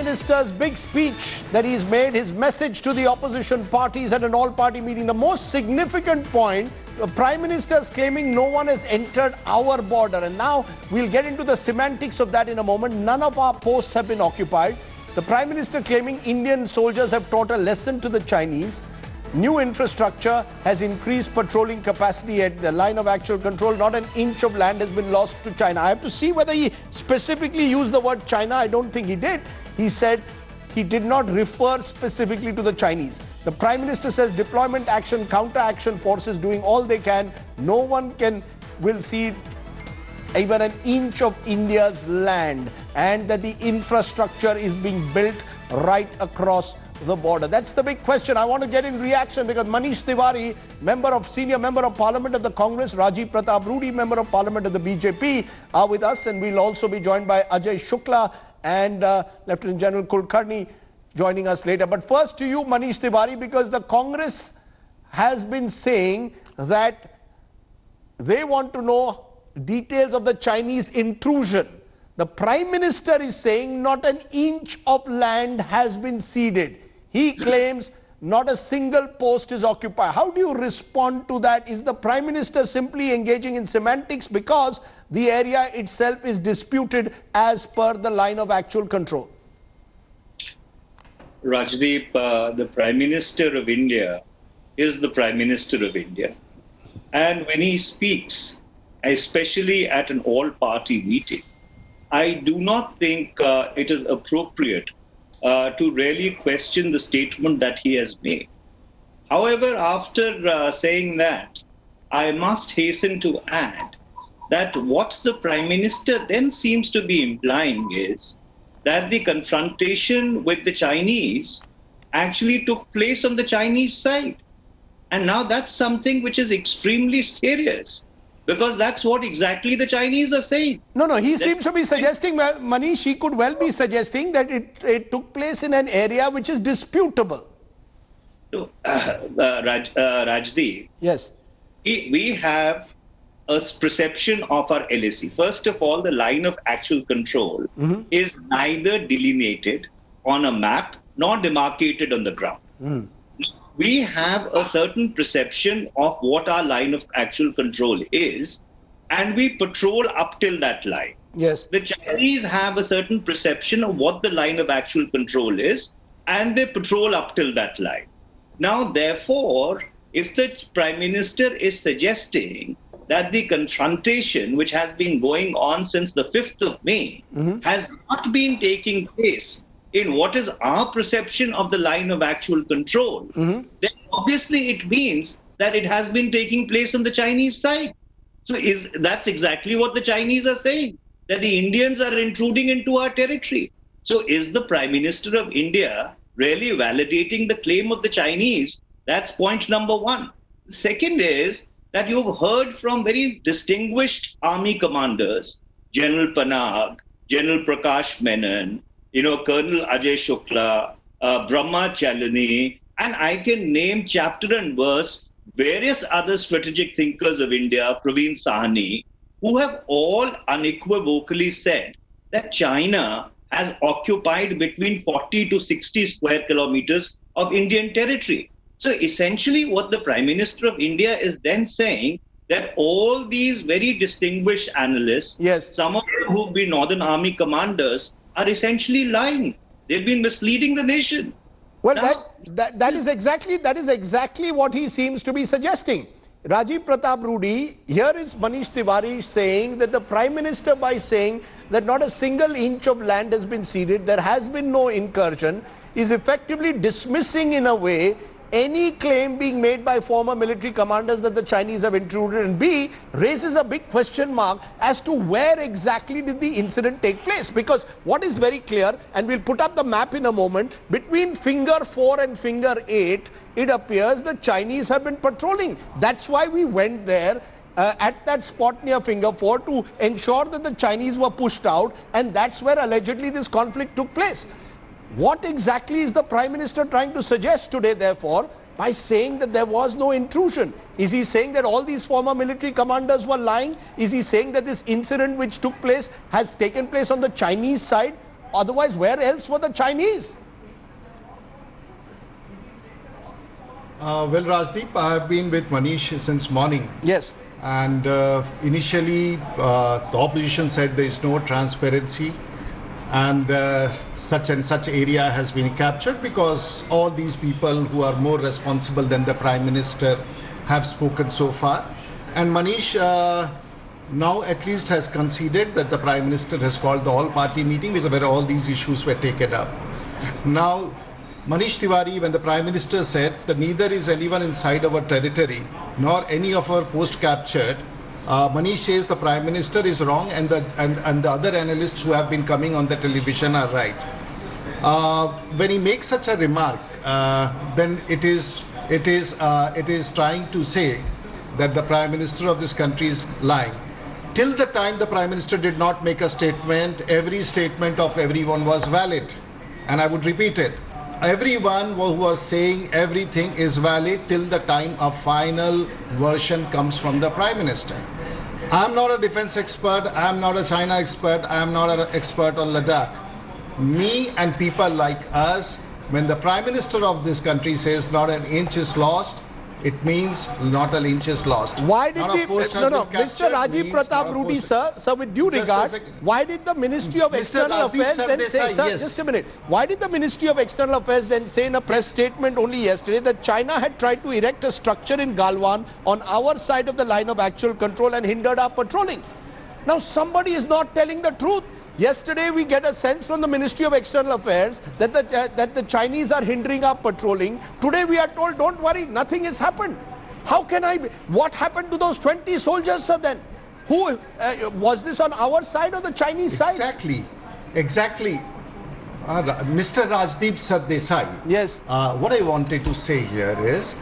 Minister's big speech that he's made, his message to the opposition parties at an all-party meeting. The most significant point, the Prime Minister is claiming no one has entered our border. And now we'll get into the semantics of that in a moment. None of our posts have been occupied. The Prime Minister claiming Indian soldiers have taught a lesson to the Chinese. New infrastructure has increased patrolling capacity at the line of actual control. Not an inch of land has been lost to China. I have to see whether he specifically used the word China. I don't think he did. He said he did not refer specifically to the Chinese. The Prime Minister says deployment action, counter-action forces doing all they can. No one will see even an inch of India's land, and that the infrastructure is being built right across the border. That's the big question. I want to get in reaction because Manish Tiwari, senior member of Parliament of the Congress, Rajiv Pratap Rudy, member of Parliament of the BJP, are with us, and we'll also be joined by Ajay Shukla and Lieutenant General Kulkarni joining us later. But first to you, Manish Tiwari, because the Congress has been saying that they want to know details of the Chinese intrusion. The Prime Minister is saying not an inch of land has been ceded. He claims not a single post is occupied. How do you respond to that? Is the Prime Minister simply engaging in semantics because the area itself is disputed as per the line of actual control? Rajdeep, the Prime Minister of India is the Prime Minister of India. And when he speaks, especially at an all-party meeting, I do not think it is appropriate to really question the statement that he has made. However, after saying that, I must hasten to add that what the Prime Minister then seems to be implying is that the confrontation with the Chinese actually took place on the Chinese side. And now that's something which is extremely serious, because that's what exactly the Chinese are saying. No, he seems to be suggesting, Manish, he could well be suggesting that it took place in an area which is disputable. So, Rajdeep, yes, we have a perception of our LAC. First of all, the line of actual control is neither delineated on a map nor demarcated on the ground. We have a certain perception of what our line of actual control is, and we patrol up till that line. Yes. The Chinese have a certain perception of what the line of actual control is, and they patrol up till that line. Now, therefore, if the Prime Minister is suggesting that the confrontation, which has been going on since the 5th of May, has not been taking place in what is our perception of the line of actual control, then obviously it means that it has been taking place on the Chinese side. So that's exactly what the Chinese are saying, that the Indians are intruding into our territory. So is the Prime Minister of India really validating the claim of the Chinese? That's point number one. Second is that you've heard from very distinguished army commanders, General Panag, General Prakash Menon, Colonel Ajay Shukla, Brahma Chalani, and I can name chapter and verse various other strategic thinkers of India, Praveen Sahni, who have all unequivocally said that China has occupied between 40 to 60 square kilometers of Indian territory. So essentially what the Prime Minister of India is then saying, that all these very distinguished analysts, some of them who've been Northern Army commanders, are essentially lying. They've been misleading the nation. Well, now, that is exactly what he seems to be suggesting. Rajiv Pratap Rudy, here is Manish Tiwari saying that the Prime Minister, by saying that not a single inch of land has been ceded, there has been no incursion, is effectively dismissing in a way any claim being made by former military commanders that the Chinese have intruded, and B, raises a big question mark as to where exactly did the incident take place. Because what is very clear, and we'll put up the map in a moment, between finger 4 and finger 8, it appears the Chinese have been patrolling. That's why we went there at that spot near finger 4 to ensure that the Chinese were pushed out, and that's where allegedly this conflict took place. What exactly is the Prime Minister trying to suggest today, therefore, by saying that there was no intrusion? Is he saying that all these former military commanders were lying? Is he saying that this incident which took place has taken place on the Chinese side? Otherwise, where else were the Chinese? Well, Rajdeep, I have been with Manish since morning. Yes. And initially, the opposition said there is no transparency, and such and such area has been captured because all these people who are more responsible than the Prime Minister have spoken so far. And Manish now at least has conceded that the Prime Minister has called the all-party meeting where all these issues were taken up. Now, Manish Tiwari, when the Prime Minister said that neither is anyone inside our territory nor any of our post captured, Manish says the Prime Minister is wrong and the other analysts who have been coming on the television are right. When he makes such a remark, then it is trying to say that the Prime Minister of this country is lying. Till the time the Prime Minister did not make a statement, every statement of everyone was valid. And I would repeat it. Everyone who was saying everything is valid till the time a final version comes from the Prime Minister. I'm not a defense expert, I'm not a China expert, I'm not an expert on Ladakh. Me and people like us, when the Prime Minister of this country says not an inch is lost, it means not an inch is lost. Why did Not a post has been Mr. captured Rajiv means not Pratap a Rudy, post- sir, with due Just a regard, second. why did the Ministry of Mr. External Rajiv Affairs then say, Sardesai, sir, yes. just a minute, why did the Ministry of External Affairs then say in a press statement only yesterday that China had tried to erect a structure in Galwan on our side of the line of actual control and hindered our patrolling? Now somebody is not telling the truth. Yesterday we get a sense from the Ministry of External Affairs that the Chinese are hindering our patrolling. Today we are told, don't worry, nothing has happened. How can what happened to those 20 soldiers, sir, then? Who, was this on our side or the Chinese side? Exactly. Mr. Rajdeep Sardesai. Yes. What I wanted to say here is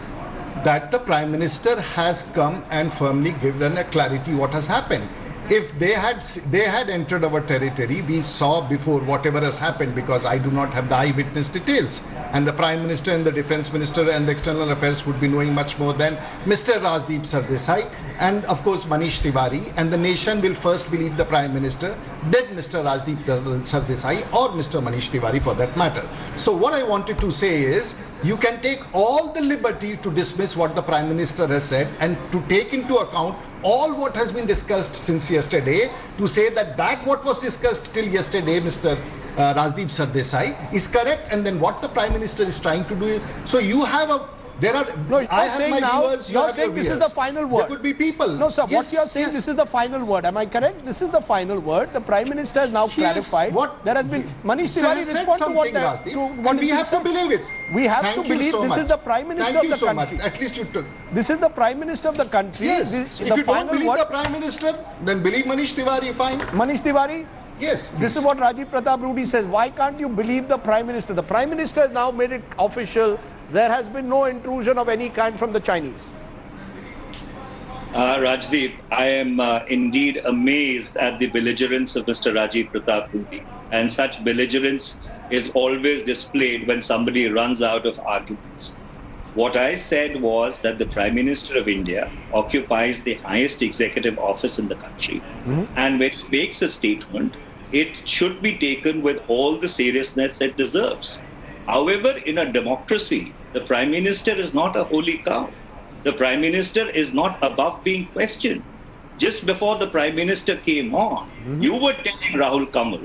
that the Prime Minister has come and firmly given a clarity what has happened. If they had entered our territory, we saw before whatever has happened, because I do not have the eyewitness details. And the Prime Minister and the Defence Minister and the External Affairs would be knowing much more than Mr. Rajdeep Sardesai and of course Manish Tiwari, and the nation will first believe the Prime Minister, then Mr. Rajdeep Sardesai or Mr. Manish Tiwari for that matter. So what I wanted to say is, you can take all the liberty to dismiss what the Prime Minister has said and to take into account all what has been discussed since yesterday, to say that what was discussed till yesterday, Mr. Rajdeep Sardesai, is correct, and then what the Prime Minister is trying to do. So you have you're saying this is the final word. There could be people. No, sir, what you're saying, this is the final word. Am I correct? This is the final word. The Prime Minister has now clarified. There has been, Manish Tiwari, respond to what and we have to believe it. We have to believe this is the Prime Minister of the country. Thank you so much. At least you took. This is the Prime Minister of the country. Yes. If you don't believe the Prime Minister, then believe Manish Tiwari, fine. Manish Tiwari? Yes. This is what Rajiv Pratap Rudy says. Why can't you believe the Prime Minister? The Prime Minister has now made it official. There has been no intrusion of any kind from the Chinese. Rajdeep, I am indeed amazed at the belligerence of Mr. Rajiv Pratap Rudy. And such belligerence is always displayed when somebody runs out of arguments. What I said was that the Prime Minister of India occupies the highest executive office in the country. And when he makes a statement, it should be taken with all the seriousness it deserves. However, in a democracy, the Prime Minister is not a holy cow. The Prime Minister is not above being questioned. Just before the Prime Minister came on, you were telling Rahul Kamal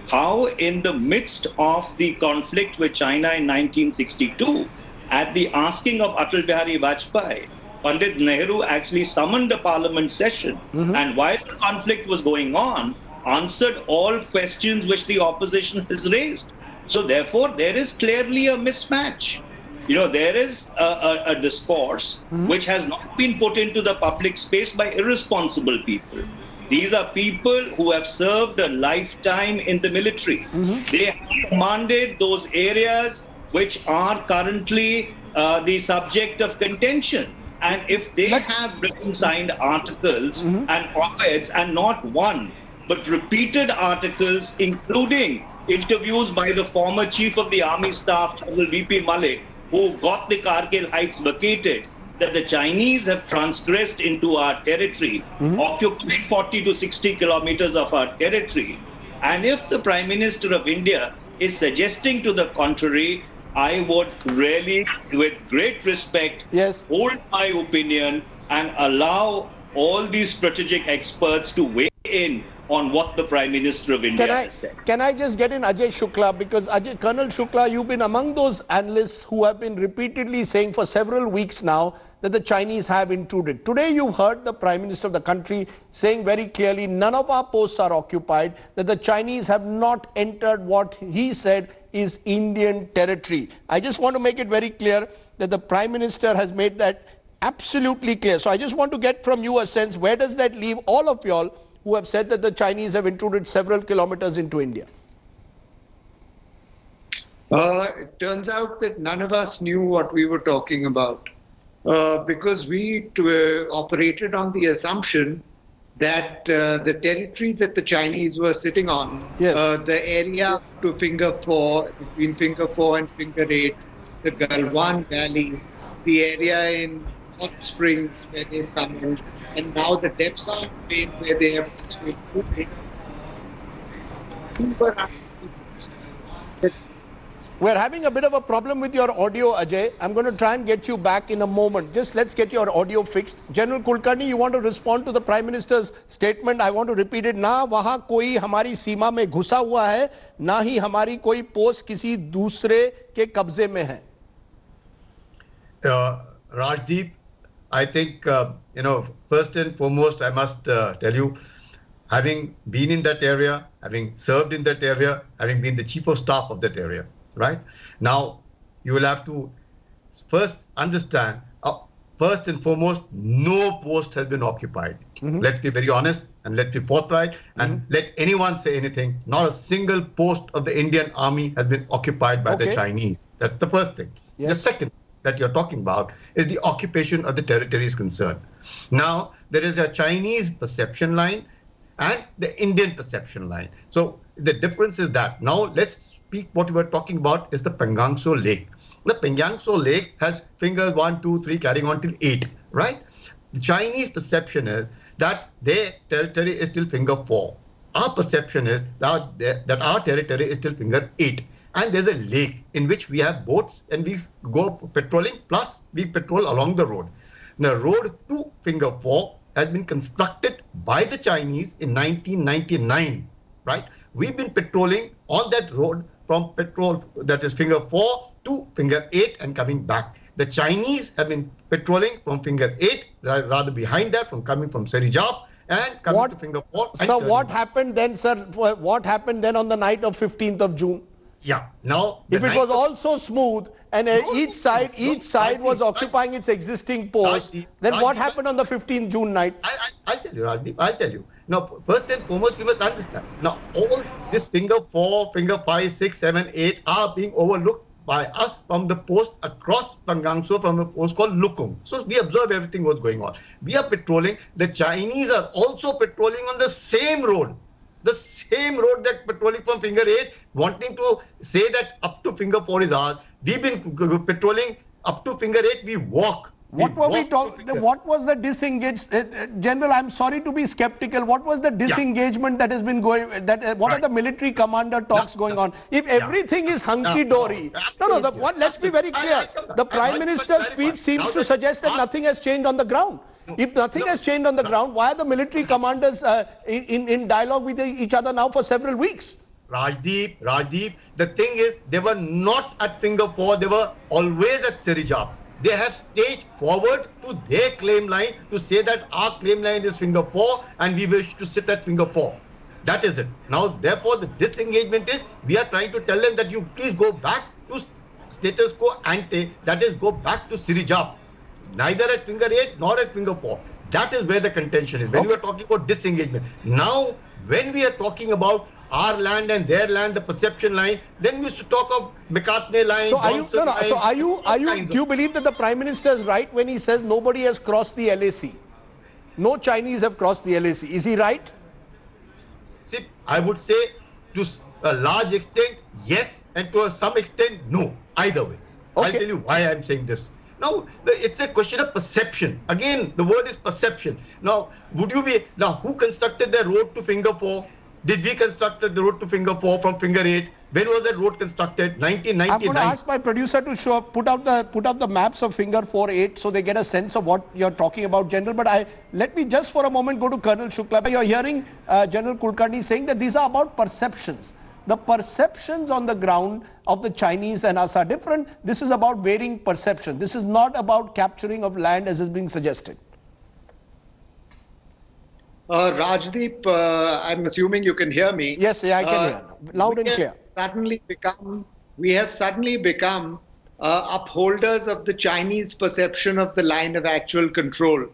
how in the midst of the conflict with China in 1962, at the asking of Atal Bihari Vajpayee, Pandit Nehru actually summoned a parliament session, and while the conflict was going on, answered all questions which the opposition has raised. So therefore, there is clearly a mismatch. There is a discourse which has not been put into the public space by irresponsible people. These are people who have served a lifetime in the military. They have commanded those areas which are currently the subject of contention. And if they have written signed articles and op-eds, and not one, but repeated articles, including interviews by the former Chief of the Army Staff, General V.P. Malik, who got the Kargil Heights vacated, that the Chinese have transgressed into our territory, occupying 40 to 60 kilometers of our territory. And if the Prime Minister of India is suggesting to the contrary, I would really, with great respect, Yes. hold my opinion and allow all these strategic experts to weigh in on what the Prime Minister of India has said. Can I just get in Ajay Shukla? Because Colonel Shukla, you've been among those analysts who have been repeatedly saying for several weeks now that the Chinese have intruded. Today you heard the Prime Minister of the country saying very clearly none of our posts are occupied, that the Chinese have not entered what he said is Indian territory. I just want to make it very clear that the Prime Minister has made that absolutely clear. So I just want to get from you a sense, where does that leave all of y'all who have said that the Chinese have intruded several kilometers into India? It turns out that none of us knew what we were talking about because we operated on the assumption that the territory that the Chinese were sitting on, Yes. the area to Finger 4, between Finger 4 and Finger 8, the Galwan Valley, the area in Hot Springs where they come in, and now the Depsang Plain where they have included. We're having a bit of a problem with your audio, Ajay. I'm going to try and get you back in a moment. Just let's get your audio fixed. General Kulkarni, you want to respond to the Prime Minister's statement? I want to repeat it. ना वहाँ कोई हमारी सीमा में घुसा हुआ है, ना ही हमारी कोई पोस्ट किसी दूसरे के कब्जे में है. Rajdeep, I think, first and foremost, I must tell you, having been in that area, having served in that area, having been the chief of staff of that area, right? Now, you will have to first understand, first and foremost, no post has been occupied. Let's be very honest and let's be forthright and let anyone say anything. Not a single post of the Indian army has been occupied by the Chinese. That's the first thing. Yes. The second that you're talking about is the occupation of the territory is concerned. Now, there is a Chinese perception line and the Indian perception line. So the difference is that now let's speak what we were talking about is the Pangong Tso Lake. The Pangong Tso Lake has fingers 1, 2, 3 carrying on till 8, right? The Chinese perception is that their territory is till finger 4. Our perception is that our territory is till finger 8. And there's a lake in which we have boats and we go patrolling, plus we patrol along the road. The road to finger 4 has been constructed by the Chinese in 1999, right? We've been patrolling on that road from that is finger 4 to finger 8 and coming back. The Chinese have been patrolling from finger 8, rather behind that, coming from Serijab and coming to finger 4. So what happened then, sir? What happened then on the night of 15th of June? Yeah. Now, if it was all so smooth and each side was occupying its existing post, then what happened on the 15th June night? I'll tell you, Rajdeep. I'll tell you. Now, first and foremost, we must understand. Now, all this finger 4, finger 5, 6, 7, 8 are being overlooked by us from the post across Pangong Tso from a post called Lukung. So we observe everything what's going on. We are patrolling. The Chinese are also patrolling on the same road. The same road that patrolling from finger 8, wanting to say that up to finger 4 is ours. We've been patrolling up to finger 8, we walk. What were we talking? What was the disengaged? General, I'm sorry to be skeptical. What was the disengagement that has been going? What are the military commander talks going on? If everything is hunky dory, let's be very clear. The Prime Minister's speech seems to suggest that nothing has changed on the ground. If nothing has changed on the ground, why are the military commanders in dialogue with each other now for several weeks? Rajdeep, the thing is, they were not at finger 4, they were always at Serijab. They have staged forward to their claim line to say that our claim line is finger 4 and we wish to sit at finger 4. That is it. Now, therefore, the disengagement is, we are trying to tell them that you please go back to status quo ante, that is, go back to Serijab. Neither at finger 8 nor at finger 4. That is where the contention is. When we are talking about disengagement. Now, when we are talking about our land and their land, the perception line, then we should talk of Mekatne line. Do you believe that the Prime Minister is right when he says nobody has crossed the LAC? No Chinese have crossed the LAC. Is he right? See, I would say to a large extent, yes, and to some extent, no. Either way. I'll tell you why I'm saying this. Now, it's a question of perception. Again, the word is perception. Now, who constructed the road to finger 4? Did we construct the road to Finger 4 from Finger 8? When was that road constructed? I'm going to 1999. ask my producer to put up the maps of Finger 4-8 so they get a sense of what you're talking about, General. But let me just for a moment go to Colonel Shukla. You're hearing General Kulkarni saying that these are about perceptions. The perceptions on the ground of the Chinese and us are different. This is about varying perception. This is not about capturing of land as is being suggested. Rajdeep, I'm assuming you can hear me. Yes, I can hear. Loud and clear. We have suddenly become upholders of the Chinese perception of the line of actual control.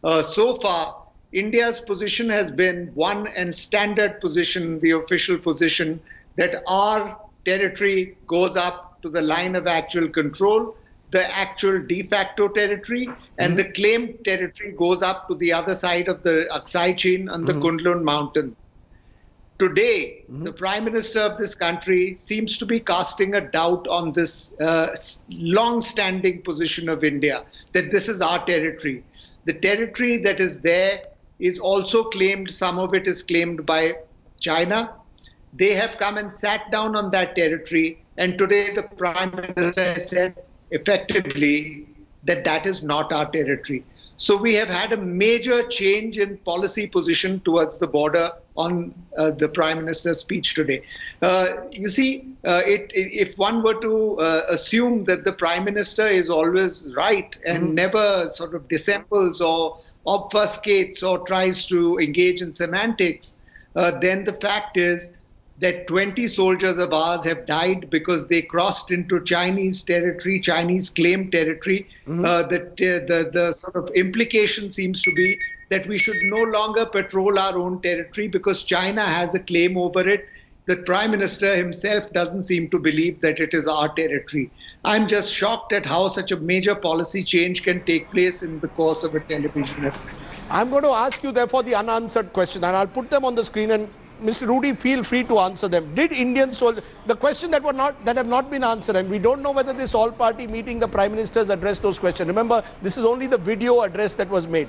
So far, India's position has been one and standard position, the official position, that our territory goes up to the line of actual control, the actual de facto territory, and the claimed territory goes up to the other side of the Aksai chain on the Kundlun mountain. Today, the Prime Minister of this country seems to be casting a doubt on this long-standing position of India, that this is our territory. The territory that is there is also claimed, some of it is claimed by China. They have come and sat down on that territory, and today the Prime Minister has said effectively that that is not our territory. So we have had a major change in policy position towards the border on the Prime Minister's speech today. You see, if one were to assume that the Prime Minister is always right and never sort of dissembles or obfuscates or tries to engage in semantics, then the fact is that 20 soldiers of ours have died because they crossed into Chinese territory, Chinese claimed territory. The sort of implication seems to be that we should no longer patrol our own territory because China has a claim over it. The Prime Minister himself doesn't seem to believe that it is our territory. I'm just shocked at how such a major policy change can take place in the course of a television appearance. I'm going to ask you therefore the unanswered question, and I'll put them on the screen, and Mr. Rudy, feel free to answer them. Did Indian soldiers, the question that have not been answered, and we don't know whether this all-party meeting, the Prime Minister's addressed those questions. Remember, this is only the video address that was made.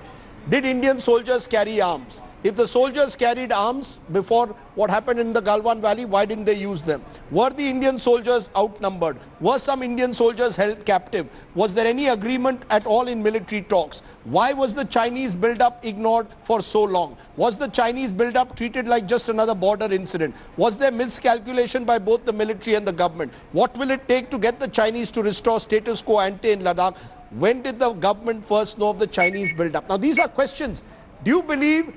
Did Indian soldiers carry arms? If the soldiers carried arms before what happened in the Galwan Valley, why didn't they use them? Were the Indian soldiers outnumbered? Were some Indian soldiers held captive? Was there any agreement at all in military talks? Why was the Chinese build-up ignored for so long? Was the Chinese build-up treated like just another border incident? Was there miscalculation by both the military and the government? What will it take to get the Chinese to restore status quo ante in Ladakh? When did the government first know of the Chinese build-up? Now, these are questions. Do you believe,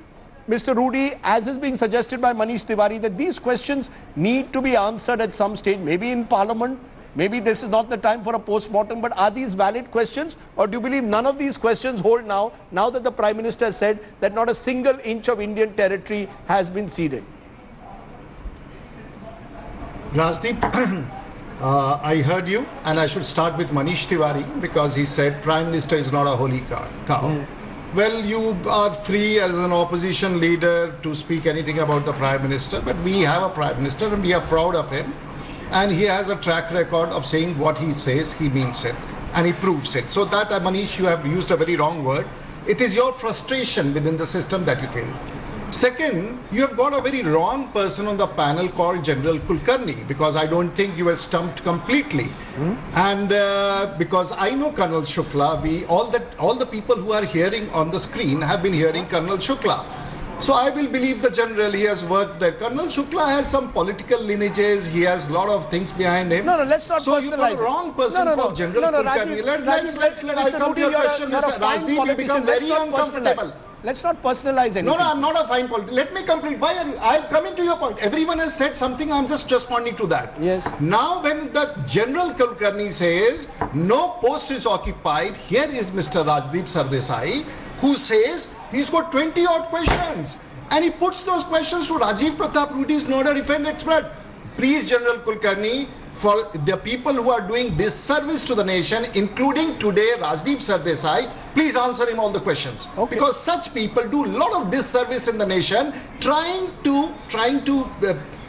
Mr. Rudy, as is being suggested by Manish Tiwari, that these questions need to be answered at some stage, maybe in Parliament, maybe this is not the time for a post-mortem, but are these valid questions? Or do you believe none of these questions hold now that the Prime Minister has said that not a single inch of Indian territory has been ceded? Rajdeep, I heard you, and I should start with Manish Tiwari because he said Prime Minister is not a holy cow. Well, you are free as an opposition leader to speak anything about the Prime Minister, but we have a Prime Minister and we are proud of him. And he has a track record of saying what he says, he means it, and he proves it. So that, Manish, you have used a very wrong word. It is your frustration within the system that you feel. Second, you have got a very wrong person on the panel called General Kulkarni, because I don't think you were stumped completely. And because I know Colonel Shukla, all the people who are hearing on the screen have been hearing Colonel Shukla. So I will believe the general. He has worked there. Colonel Shukla has some political lineages. He has a lot of things behind him. No, let's not so personalize. So you got a wrong person called General Kulkarni. Let's come to your question. Rajdeep, you become very uncomfortable. Let's not personalize anything. No, I'm not a fine politician. Let me complete. I'm coming to your point. Everyone has said something. I'm just responding to that. Yes. Now, when the General Kulkarni says no post is occupied, here is Mr. Rajdeep Sardesai, who says he's got 20 odd questions, and he puts those questions to Rajiv Pratap Rudy, is not a defense expert. Please, General Kulkarni, for the people who are doing disservice to the nation, including today Rajdeep Sardesai, please answer him all the questions. Okay. Because such people do a lot of disservice in the nation, trying to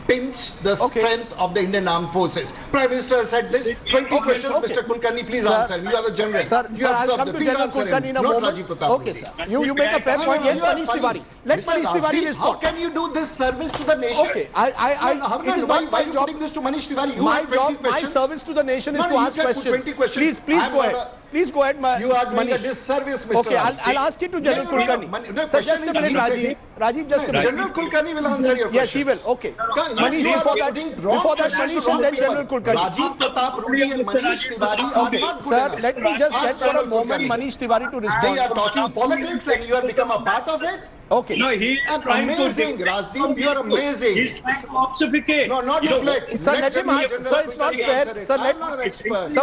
pinch the strength of the Indian Armed Forces. Prime Minister has said this. 20 questions, Mr. Kulkarni, please answer. You are the general. Sir, I'll come to General Kulkarni in a moment. Okay, sir. You make a fair point. Yes, Manish Tiwari. Let Manish Tiwari respond. How can you do this service to the nation? Okay, it is not my job. This to Manish Tiwari. My service to the nation is to ask questions. Please go ahead. Please go ahead, You are doing a disservice, Mr. Okay, I'll ask it to General Kulkarni. Sir, just a minute, Rajiv. Rajiv, just a minute. General Kulkarni will answer your question. Yes, he will. Okay. Manish, before that, Manish and then General Kulkarni. Rajiv Pratap Rudy and Manish Tiwari are not good Sir, enough. let me just get for a moment Manish Tiwari to respond. They are talking politics and you have become a part of it. Okay. No, he is trying amazing, to Rajdeep, you are amazing. He's trying to obfuscate. No, not deflect. Sir, let him answer. Sir, it's not fair. Sir,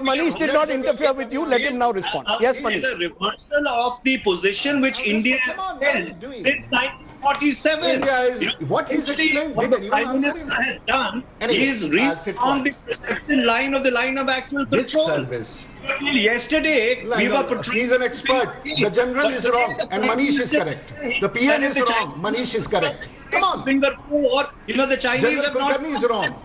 Manish did not interfere with you. Let him now respond. Yes, Manish. It is a reversal of the position which India has held since 1947. India is what he's explained. What the Prime Minister has done is reached on the perception line of the line of actual control. This service. Till yesterday, we were portraying. He's an expert. The general is wrong and Manish is correct. The PM is wrong. Manish is correct. Come on. Finger or the Chinese have not Kulkarni is wrong.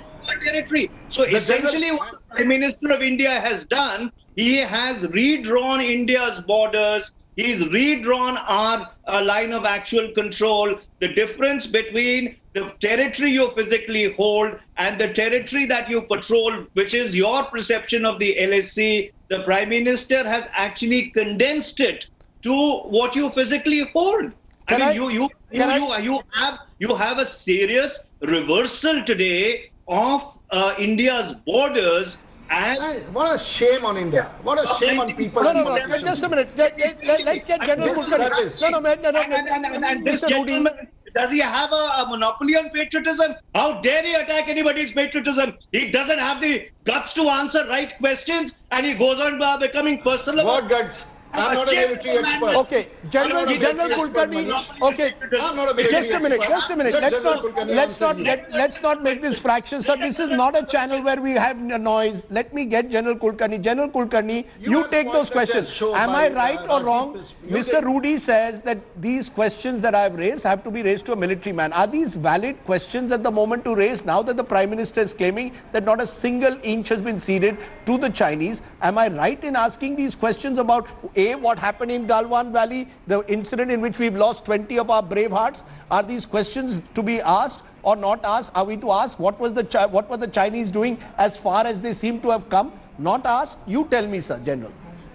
territory. So essentially, what the Prime Minister of India has done, he has redrawn India's borders. He's redrawn our line of actual control. The difference between the territory you physically hold and the territory that you patrol, which is your perception of the LAC, the Prime Minister has actually condensed it to what you physically hold. You have a serious reversal today of India's borders. What a shame on India. What a shame on people. No. Just a minute. Let's get General Kulkarni. And this gentleman, does he have a monopoly on patriotism? How dare he attack anybody's patriotism? He doesn't have the guts to answer right questions and he goes on becoming personal. What guts? I'm not a military expert. Okay, General Kulkarni. Okay, just a minute. Let's not make this fraction, sir. This is not a channel where we have noise. Let me get General Kulkarni. General Kulkarni, you take those questions. Am I right or wrong? Mr. Rudy says that these questions that I have raised have to be raised to a military man. Are these valid questions at the moment to raise now that the Prime Minister is claiming that not a single inch has been ceded to the Chinese? Am I right in asking these questions about what happened in Galwan Valley, the incident in which we've lost 20 of our brave hearts? Are these questions to be asked or not asked? Are we to ask what were the Chinese doing as far as they seem to have come? Not asked? You tell me, sir, General.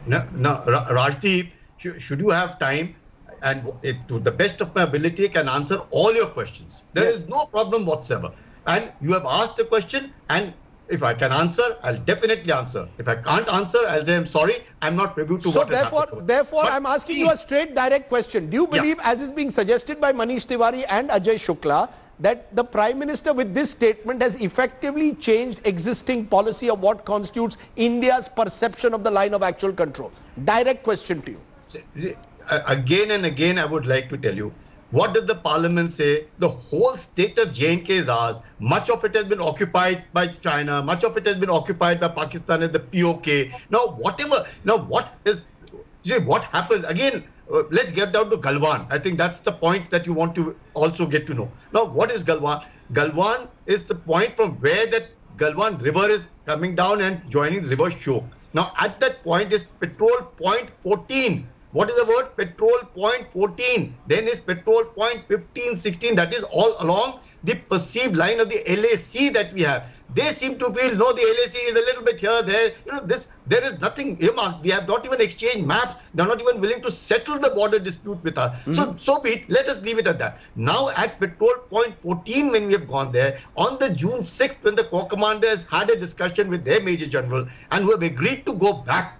No, Rajdeep, should you have time, and to the best of my ability, can answer all your questions. There is no problem whatsoever. And you have asked the question, and if I can answer, I'll definitely answer. If I can't answer, I'll say I'm sorry. I'm not privy to what has happened. Therefore, I'm asking you a straight, direct question. Do you believe, as is being suggested by Manish Tiwari and Ajay Shukla, that the Prime Minister with this statement has effectively changed existing policy of what constitutes India's perception of the line of actual control? Direct question to you. Again and again, I would like to tell you, what does the parliament say? The whole state of J&K is ours. Much of it has been occupied by China. Much of it has been occupied by Pakistan and the POK. What happens? Again, let's get down to Galwan. I think that's the point that you want to also get to know. Now, what is Galwan? Galwan is the point from where that Galwan river is coming down and joining River Shyok. Now, at that point is petrol point 14. What is the word? Petrol point 14. Then is petrol point 15, 16. That is all along the perceived line of the LAC that we have. They seem to feel, no, the LAC is a little bit here, there. There is nothing earmarked. We have not even exchanged maps. They're not even willing to settle the border dispute with us. So be it. Let us leave it at that. Now at petrol point 14, when we have gone there, on the June 6th, when the corps commanders had a discussion with their Major General and who have agreed to go back,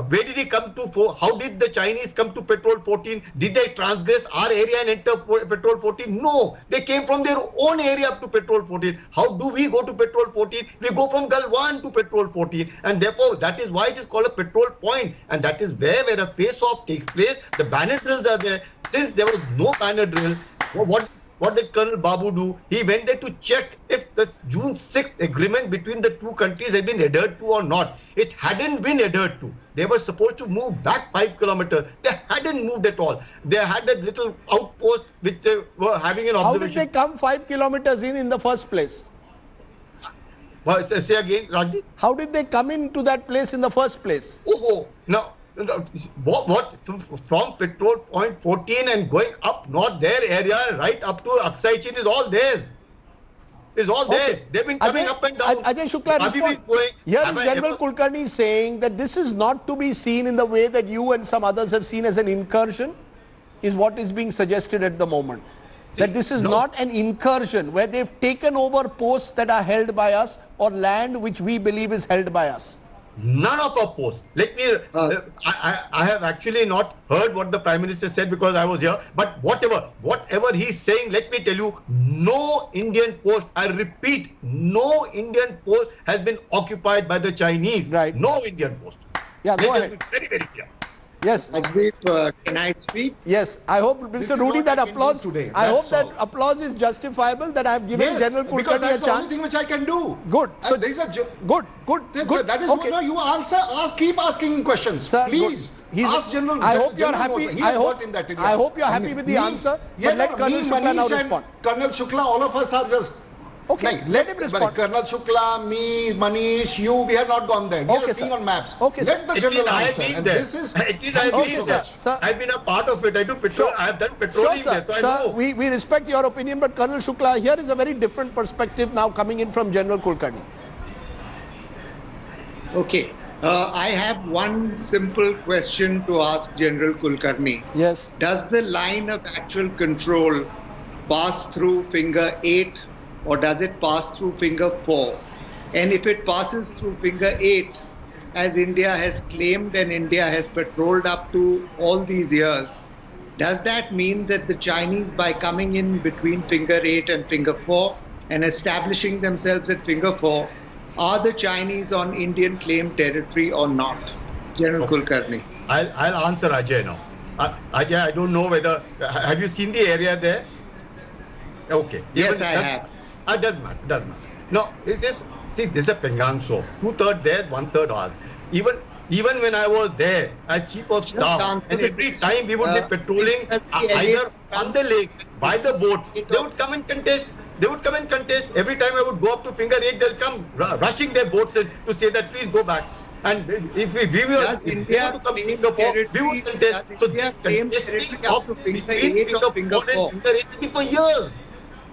where did he come to? How did the Chinese come to petrol 14? Did they transgress our area and enter petrol 14? No, they came from their own area up to petrol 14. How do we go to petrol 14? We go from Galwan to petrol 14, and therefore that is why it is called a petrol point, and that is where a face-off takes place. The banner drills are there. Since there was no banner drill, what did Colonel Babu do? He went there to check if the June 6th agreement between the two countries had been adhered to or not. It hadn't been adhered to. they were supposed to move back 5 kilometers. They hadn't moved at all. They had that little outpost which they were having an observation. How did they come 5 kilometers in the first place? Well, say again, Rajdeep. How did they come into that place in the first place? Oh, no. What? From Petrol Point 14 and going up north, their area, right up to Aksai Chin is all theirs. Is all theirs. They've been coming up and down. Ajay Shukla, here is General Kulkarni saying that this is not to be seen in the way that you and some others have seen as an incursion, is what is being suggested at the moment. That this is not an incursion where they've taken over posts that are held by us or land which we believe is held by us. None of our posts. Let me. I have actually not heard what the Prime Minister said because I was here. But whatever he's saying, let me tell you, no Indian post. I repeat, no Indian post has been occupied by the Chinese. Right. No Indian post. Yeah, go ahead. Very, very clear. Yes. Rajdeep, can I speak? Yes. I hope, Mr. Rudy, that applause today. I hope That's that applause is justifiable. That I have given General because Kulkarni that's a the only chance. thing which I can do. Good. So there is a good. That is okay. what you keep asking questions. Sir, please ask General. I hope you are General happy. He has worked in that area. I hope you are happy with the answer. But let Colonel Shukla now respond. Colonel Shukla, all of us are just. Okay, let him respond. Colonel Shukla, me, Manish, you, we have not gone there. We are seeing on maps. Okay, let the general answer. I've been there. I've been a part of it. I do patrol. I have done patrolling there, so I know. We respect your opinion, but Colonel Shukla, here is a very different perspective now coming in from General Kulkarni. Okay. I have one simple question to ask General Kulkarni. Yes. Does the line of actual control pass through finger 8 or does it pass through finger 4? And if it passes through finger 8, as India has claimed and India has patrolled up to all these years, does that mean that the Chinese, by coming in between finger 8 and finger 4 and establishing themselves at finger 4, are the Chinese on Indian claimed territory or not? General Kulkarni. I'll answer Ajay now. Ajay, I don't know whether... Have you seen the area there? Okay. Yes, I have. It doesn't matter. No, this is a Pengang Soap. 2/3 theirs, 1/3 ours. Even when I was there as chief of staff, and every time we would be patrolling either on the lake, by the boats, they would come and contest. Every time I would go up to finger 8, they'll come rushing their boats in to say that please go back. And if we were to come to finger 4, we would contest. So this contesting of between finger 4 and finger 8 will be for years.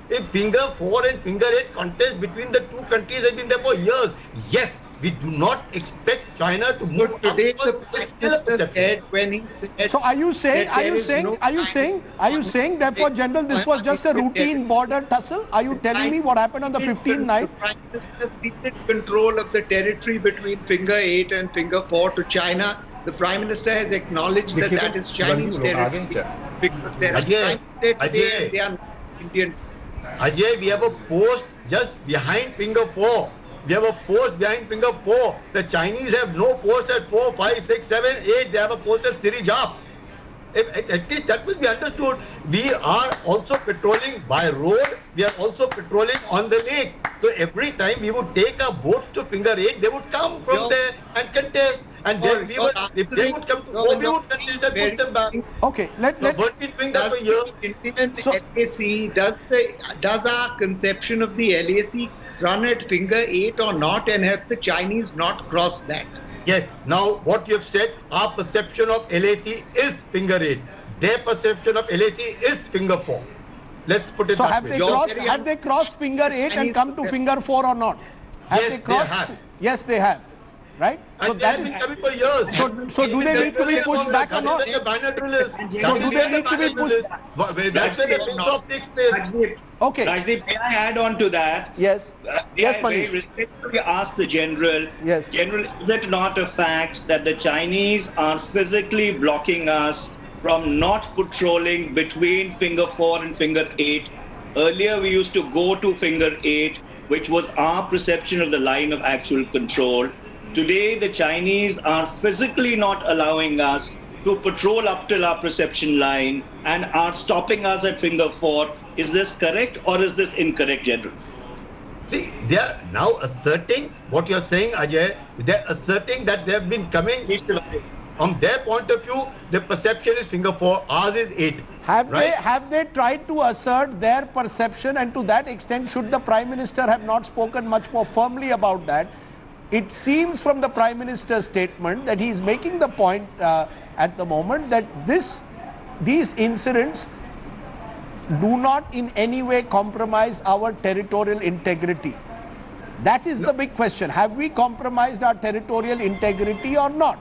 If finger 4 and finger 8 contest between the two countries has been there for years. Yes, we do not expect China to move. But today the Prime Minister said when he said. So are you saying therefore, General, this was just a routine border tussle? Are you telling me what happened on the 15th night? The Prime Minister ceded control of the territory between finger 8 and finger 4 to China. The Prime Minister has acknowledged that is Chinese territory because they are Chinese territory and they are not Indian. Ajay, we have a post just behind finger 4. We have a post behind finger 4. The Chinese have no post at 4, 5, 6, 7, 8. They have a post at Sirijap. At least that must be understood. We are also patrolling by road. We are also patrolling on the lake. So every time we would take a boat to finger 8, they would come from there and contest. And then if they would come to 4, we would contest and push them back. Okay, we've been doing that for years. Indian LAC, does our conception of the LAC run at finger 8 or not, and have the Chinese not crossed that? Yes. Now, what you have said, our perception of LAC is finger 8. Their perception of LAC is finger 4. Let's put it that way. So have they crossed finger 8 and come to finger 4 or not? Yes, they have. Yes, they have. Right? And so that is coming for years. So do they need to be pushed back or not? So do they need to be pushed? That's where the face-off takes place. Okay. Rajdeep, may I add on to that? Yes. Yes, Manish. I respectfully ask the General. Yes. General, is it not a fact that the Chinese are physically blocking us from not patrolling between finger 4 and finger 8? Earlier, we used to go to finger 8, which was our perception of the line of actual control. Today, the Chinese are physically not allowing us to patrol up till our perception line and are stopping us at finger 4. Is this correct or is this incorrect, General? See, they are now asserting what you're saying, Ajay. They're asserting that they have been coming. From their point of view, the perception is finger 4, ours is 8. Have they tried to assert their perception, and to that extent should the Prime Minister have not spoken much more firmly about that? It seems from the Prime Minister's statement that he is making the point at the moment that these incidents do not in any way compromise our territorial integrity. That is the big question. Have we compromised our territorial integrity or not?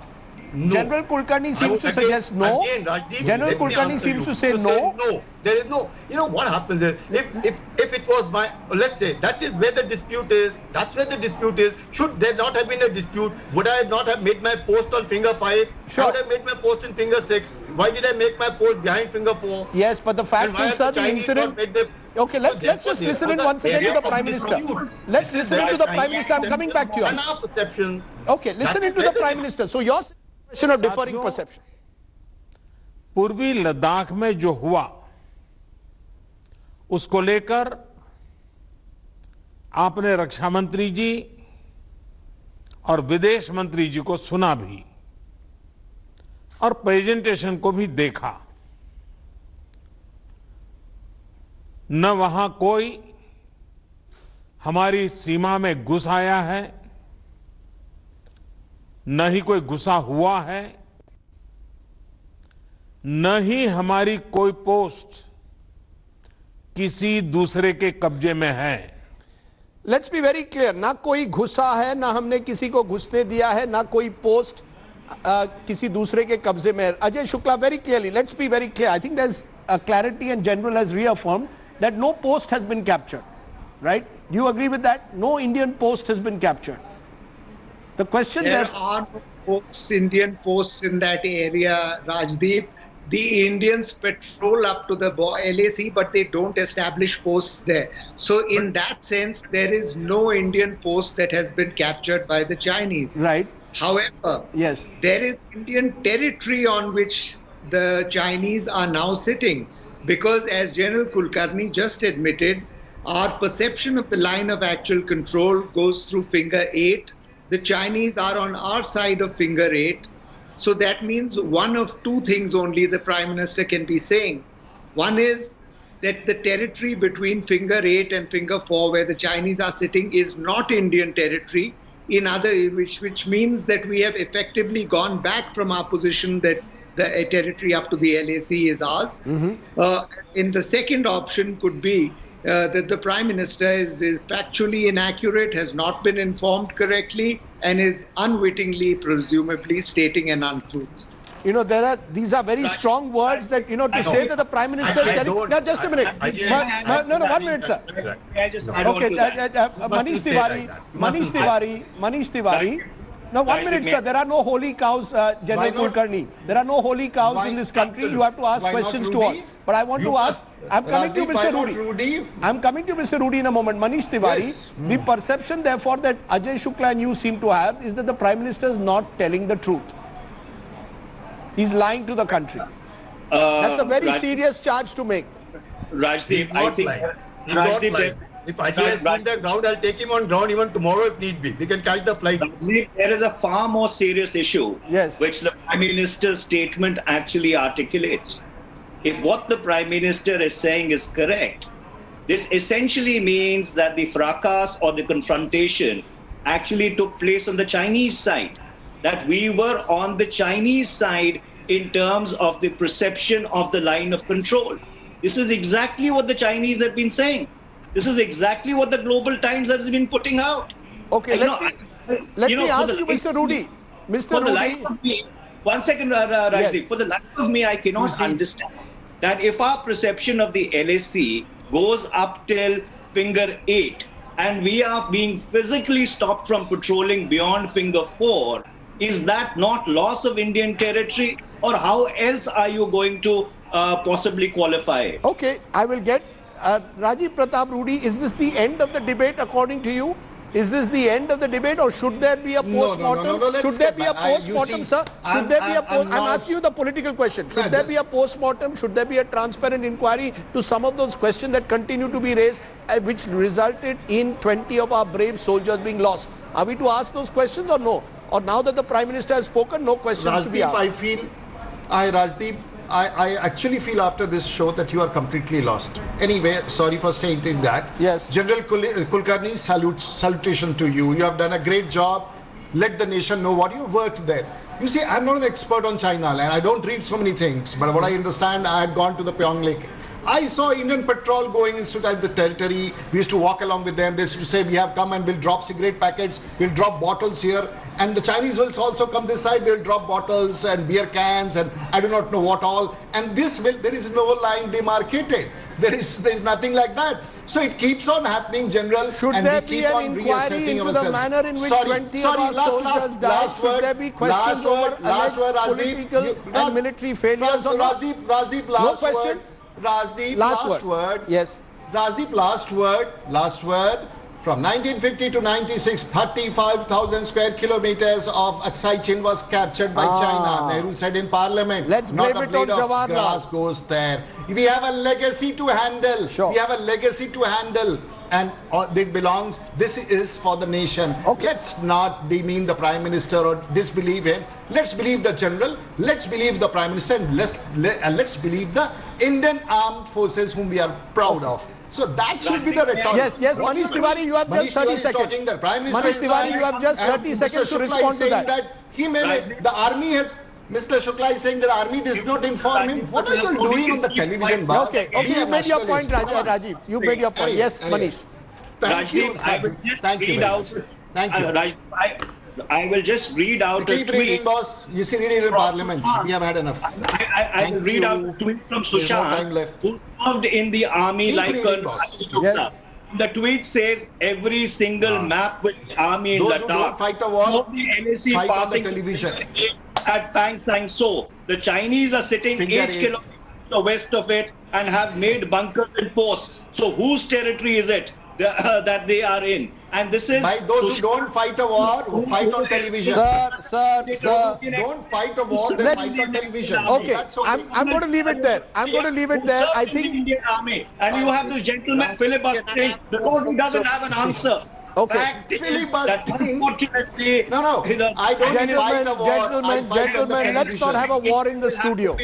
No. General Kulkarni seems to suggest no. Again, Rajdeep, General Kulkarni seems to say no. No, there is no. You know what happens is, if it was my, let's say that is where the dispute is. That's where the dispute is. Should there not have been a dispute? Would I not have made my post on finger 5? Sure. I would have made my post in finger 6. Why did I make my post behind finger 4? Yes, but the fact is, sir, the incident. Okay, let's just listen in once again to the Prime Minister. Let's listen in to the Prime Minister. I'm coming back to you. Our perception. Okay, listen in to the Prime Minister. So your question of differing perception. पूर्वी लद्दाख में जो हुआ उसको लेकर आपने रक्षा मंत्री जी और विदेश मंत्री जी को सुना भी और प्रेजेंटेशन को भी देखा। न वहां कोई हमारी सीमा में घुस आया है, न ही कोई घुसा हुआ है, न ही हमारी कोई पोस्ट किसी दूसरे के कब्जे में है। लेट्स बी वेरी क्लियर, ना कोई घुसा है, ना हमने किसी को घुसने दिया है, ना कोई पोस्ट किसी दूसरे के कब्जे में है। Ajay Shukla, very clearly, let's be very clear. I think there's a clarity and General has reaffirmed that no post has been captured, right? Do you agree with that? No Indian post has been captured. The question there are no Indian posts in that area, Rajdeep. The Indians patrol up to the LAC, but they don't establish posts there. So in that sense, there is no Indian post that has been captured by the Chinese. Right. However, yes, there is Indian territory on which the Chinese are now sitting, because as General Kulkarni just admitted, our perception of the line of actual control goes through finger 8. The Chinese are on our side of finger 8. So that means one of two things only the Prime Minister can be saying. One is that the territory between finger 8 and finger 4, where the Chinese are sitting, is not Indian territory, which means that we have effectively gone back from our position that the territory up to the LAC is ours. In the second option could be that the Prime Minister is factually inaccurate, has not been informed correctly, and is unwittingly, presumably, stating an untruth. You know, these are very strong words that, you know, to say that the Prime Minister is telling... Now, just a minute. No, 1 minute, sir. Okay, Manish Tiwari. Now, 1 minute, sir. There are no holy cows, General Kulkarni. There are no holy cows in this country. You have to ask questions to all. But I want to ask, I'm coming to Mr. Rudy. I'm coming to Mr. Rudy in a moment. Manish Tiwari, the perception, therefore, that Ajay Shukla and you seem to have is that the Prime Minister is not telling the truth. He's lying to the country. That's a very serious charge to make. Rajdeep, I think... Rajdeep, if Ajay has seen the ground, I'll take him on ground even tomorrow if need be. We can catch the flight. Rajdeep, there is a far more serious issue, yes, which the Prime Minister's statement actually articulates. If what the Prime Minister is saying is correct, this essentially means that the fracas or the confrontation actually took place on the Chinese side. That we were on the Chinese side in terms of the perception of the line of control. This is exactly what the Chinese have been saying. This is exactly what the Global Times has been putting out. Okay, let me ask you, Mr. Rudy. Mr. Rudy. 1 second, Rajdeep. Yes. For the life of me, I cannot understand that if our perception of the LAC goes up till finger 8 and we are being physically stopped from patrolling beyond finger 4, is that not loss of Indian territory? Or how else are you going to possibly qualify it? Okay, I will get... Rajiv Pratap Rudy, is this the end of the debate according to you? Is this the end of the debate, or should there be a post-mortem? No, let's Should there get be a back. You post-mortem, see, sir? Should there be a post? I'm asking you the political question. Should there be a post-mortem? Should there be a transparent inquiry to some of those questions that continue to be raised, which resulted in 20 of our brave soldiers being lost? Are we to ask those questions or no? Or now that the Prime Minister has spoken, no questions to be asked? Rajdeep, I actually feel after this show that you are completely lost. Anyway, sorry for saying that. Yes. General Kulkarni, salutation to you. You have done a great job. Let the nation know what you worked there. You see, I'm not an expert on China and I don't read so many things. But what I understand, I had gone to the Pyong Lake. I saw Indian patrol going inside the territory. We used to walk along with them. They used to say, we have come and we'll drop cigarette packets. We'll drop bottles here. And the Chinese will also come this side. They'll drop bottles and beer cans and I do not know what all. And there is no line demarcated. There is nothing like that. So it keeps on happening, General. Should there be an inquiry into the manner in which 20 of our soldiers died? Should there be questions over alleged political and military failures or not? Rajdeep, no questions? Rajdeep, last word. Yes. Rajdeep, last word. From 1950 to 96, 35,000 square kilometers of Aksai Chin was captured by China. Nehru said in Parliament. Let's blame it on Jawaharlal. Grass goes there. We have a legacy to handle. Sure. We have a legacy to handle. And it belongs, this is for the nation. Okay. Let's not demean the Prime Minister or disbelieve him. Let's believe the General. Let's believe the Prime Minister. And let's believe the Indian Armed Forces whom we are proud of. So that should be the rhetoric. Yes, Manish Tiwari, you have just 30 seconds. Manish Tiwari, you have just 30 seconds to respond to that. The army has... Mr. Shukla is saying the army does not inform him. What are you doing on the television, boss? Okay, you made your point, Rajiv. You made your point. Yes, Manish. Thank you. Thank you. Thank you. I will just read out a tweet. Keep reading, boss. You see, read it in Parliament. We have had enough. I will read out a tweet from Sushant, who served in the army like Colonel Shukla. The tweet says, every single map with the army in Those who Ladakh, don't fight a war, the NSC fight on the passing television. at Pang Sang So. The Chinese are sitting 8 kilometers west of it and have made bunkers and posts. So whose territory is it that they are in? And this is by those who don't fight a war, who fight on television. Sir. Don't fight a war, they fight on television. Okay, I'm going to leave it there. I think Indian Army, and you have this gentleman filibustering because he doesn't have an answer. Okay. Filibustering. No. I don't fight a war. Gentlemen, let's not have a war in the studio.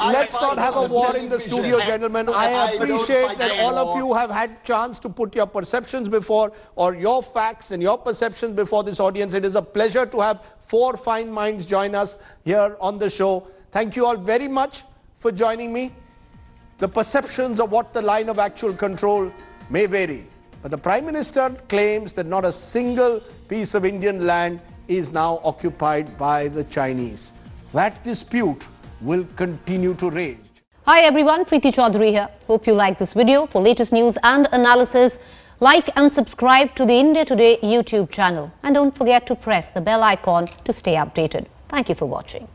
Let's not have a war in the studio, gentlemen. I appreciate that all of you have had chance to put your perceptions before, or your facts and your perceptions before this audience. It is a pleasure to have 4 fine minds join us here on the show. Thank you all very much for joining me. The perceptions of what the line of actual control may vary, but the Prime Minister claims that not a single piece of Indian land is now occupied by the Chinese. That dispute will continue to rage. Hi everyone, Preeti Chaudhary here. Hope you like this video. For latest news and analysis, like and subscribe to the India Today YouTube channel. And don't forget to press the bell icon to stay updated. Thank you for watching.